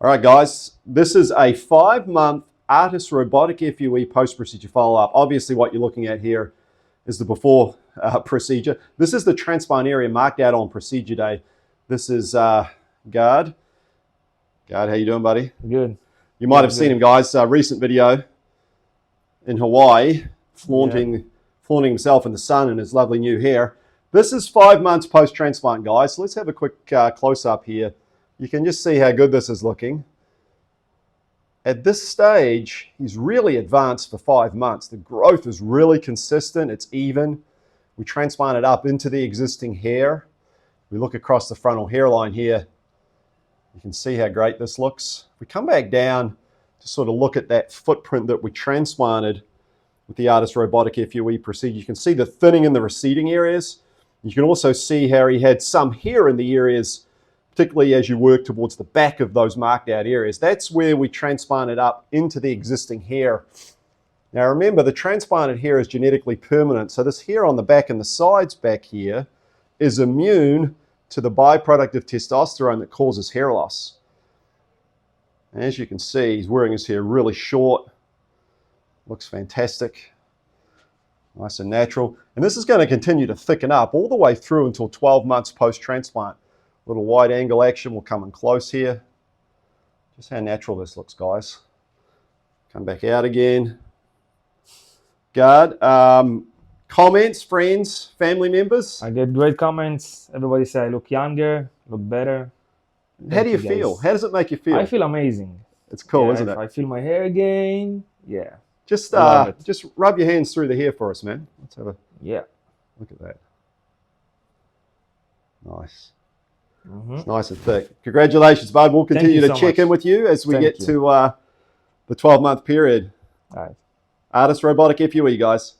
All right, guys, this is a 5-month ARTAS Robotic FUE post-procedure follow-up. Obviously, what you're looking at here is the before procedure. This is the transplant area marked out on procedure day. This is Gard. Gard, how you doing, buddy? Good. You might have seen him, guys. Recent video in Hawaii, flaunting himself in the sun and his lovely new hair. This is 5 months post-transplant, guys. So let's have a quick close-up here. You can just see how good this is looking. At this stage, he's really advanced for 5 months. The growth is really consistent. It's even. We transplanted up into the existing hair. We look across the frontal hairline here. You can see how great this looks. If we come back down to sort of look at that footprint that we transplanted with the ARTAS Robotic FUE procedure, you can see the thinning in the receding areas. You can also see how he had some hair in the areas, particularly as you work towards the back of those marked out areas. That's where we transplanted up into the existing hair. Now remember, the transplanted hair is genetically permanent, so this hair on the back and the sides back here is immune to the byproduct of testosterone that causes hair loss. And as you can see, he's wearing his hair really short. Looks fantastic. Nice and natural. And this is going to continue to thicken up all the way through until 12 months post-transplant. Little wide angle action will come in close here. Just how natural this looks, guys. Come back out again. Good. Comments, friends, family members? I get great comments. Everybody say I look younger, look better. How do you feel? How does it make you feel? I feel amazing. It's cool, isn't it? I feel my hair again. Yeah. Just rub your hands through the hair for us, man. Let's have a look at that. Nice. It's nice and thick. Congratulations, bud. We'll continue to check in with you as we get to the 12-month period. All right. ARTAS Robotic FUE, guys.